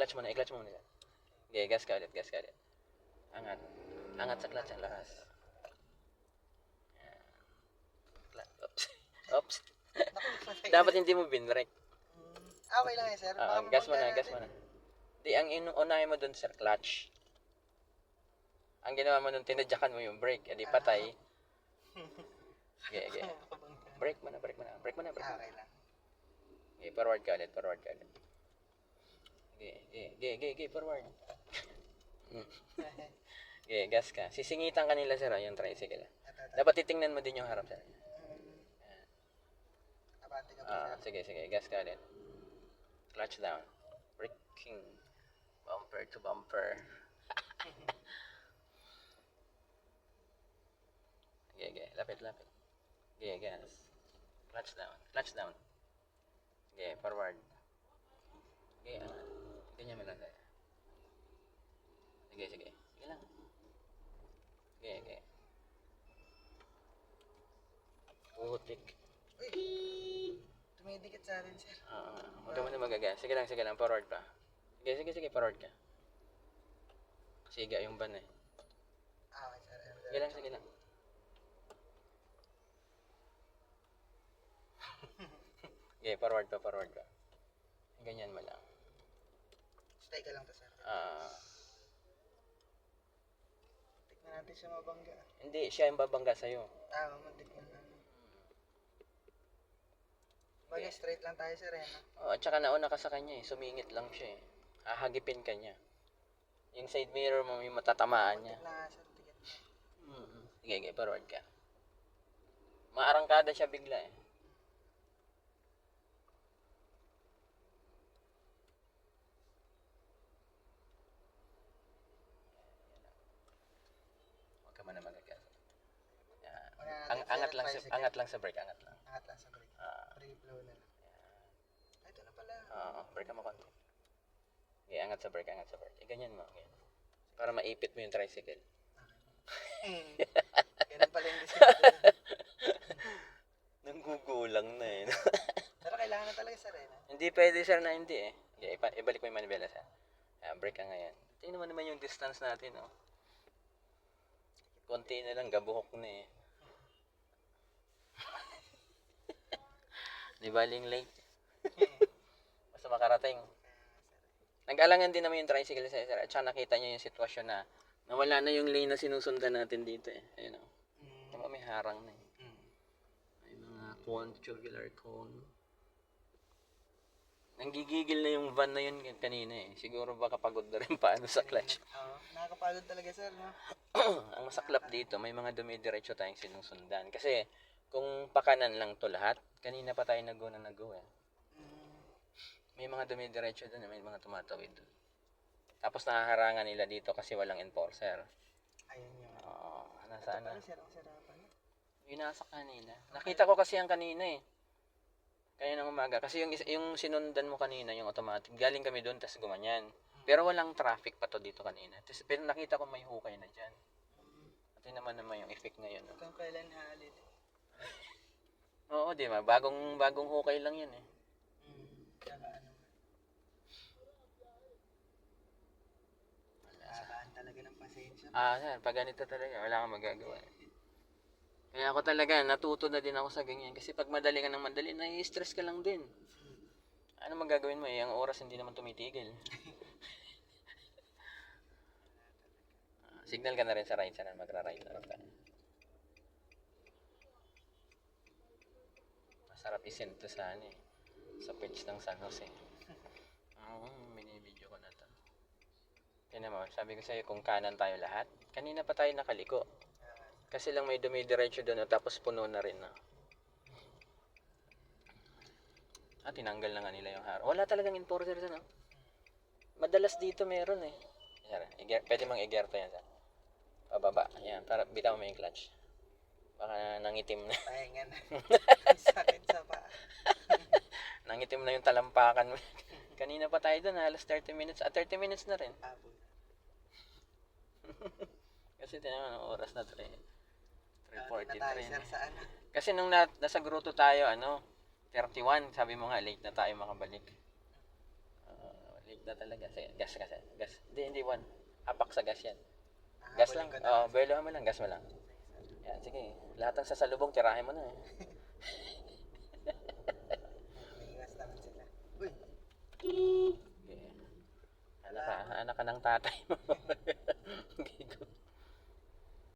i-clutch mo muna. Okay, gas ka ulit. Angat sa clutch ang lakas. Oops. Oops. Dapat hindi mo binrake. Okay lang sir. Gas mo na. Di, ang unahin mo dun, sir, clutch. Ang ginawa mo nun, tinadyakan mo yung brake, edi patay. Okay. Brake mo na. Okay lang. Okay, forward ka ulit. Okay, forward. Okay, gas ka. Sisingitan ka nila, sir, yung tricycle. Dapat titingnan mo din yung harap, sir. Abante ka po sir. Sige, gas ka ulit. Clutch down. Braking. Bumper to bumper. Okay, lapit. Okay, gas. Clutch down. Okay, forward. Okay, ganyan mo lang tayo. Sige lang. Okay. Putik. Uy! Tumidikit sa akin sir. Huwag ka muna magagas. Sige lang, forward pa. Sige, forward ka. Siga yung van eh. Okay sir. Sige lang. Okay, forward pa. Ganyan mo lang. Stay ka lang to sir. Tignan natin siya mabangga. Hindi, siya yung babangga sa'yo. Matikman lang. Bagay, straight lang tayo sir no? At saka nauna ka sa kanya eh. Sumingit lang siya eh. Hahagipin ka niya. Yung side mirror mo, yung matatamaan niya. Sige, forward ka. Maarangkada siya bigla eh. Huwag ka muna magagas. Angat lang sa brake. Angat lang sa brake. Free flow na lang. Ito na pala. Brake mo konti. Okay, angat sa brake. Ganyan mo. Okay. Para maipit mo yung tricycle. Ganun pala yung discipline. Nanggugulang na eh. Pero kailangan na talaga sir no? Hindi pwede sir na hindi eh. Okay, ibalik mo yung manibela sir. Brake ka ngayon. Tingnan mo naman yung distance natin oh. Konti na lang, gabuhok na eh. Di baling late. Basta makarating. Nag-alangan din naman yung tricycle sa sir. At saka nakita niya yung sitwasyon na nawala na yung lane na sinusundan natin dito eh. Ayun o. Diba may harang na eh. May mga cone, tubular cone. Nanggigigil na yung van na yun kanina eh. Siguro baka pagod na rin paano sa clutch. Nakakapagod talaga sir no? Ang masaklap dito, may mga dumidiretso tayong sinusundan. Kasi kung pakanan lang to lahat, kanina pa tayo nag-go eh. May mga dumidiretso doon, may mga tumatawid doon. Tapos nakaharangan nila dito kasi walang enforcer. Ayun yun. Nasaan na? Sir, ang sarapan. Yung nasa kanina. Nakita ko kasi ang kanina eh. Kanina ng umaga. Kasi yung sinundan mo kanina, yung automatic, galing kami doon, tapos gumanyan. Pero walang traffic pa to dito kanina. Pero nakita ko may hukay na dyan. At yun naman yung effect ngayon. No? Kung kailan halid. Oo, di ba? Bagong hukay lang yan eh. Habaan talaga ng pasensya. Sir, pag ganito talaga, wala kang magagawa. Kaya ako talaga, natuto na din ako sa ganyan. Kasi pag madali ka ng madali, nai-stress ka lang din. Ano magagawin mo eh? Ang oras hindi naman tumitigil. Signal ka na rin sa right, sana magra-right na rin tayo. Masarap isend to sa sa page ng San Jose. Binibidyo ko na to. Yan naman, sabi ko sa'yo kung kanan tayo lahat. Kanina pa tayo nakaliko. Kasi lang may dumidiretso doon tapos puno na rin na. Tinanggal na nga nila yung harang. Wala talagang enforcer doon. No? Madalas dito meron eh. Pwede mang i-gear to yan. Pababa. Ayan, para bitaw mo yung clutch. Baka nangitim na. Pahinga na. Sakit sa paa. Nangitim na yung talampakan mo. Kanina pa tayo doon, halos 30 minutes. 30 minutes na rin. Kasi tinaman ang oras na 3:43 na. Kasi nung nasa Grotto tayo, 31, sabi mo nga, late na tayo makabalik. Late na talaga. Sige, gas kasi. Gas. Hindi one. Hapak sa gas yan. Ah, Gas habulin lang. ko na. Oh, belo mo lang, gas mo lang. Yan, sige. Lahat ng sasalubong, tirahin mo na eh. May iwas naman sila. Uy! Okay. Anak ka ng tatay mo.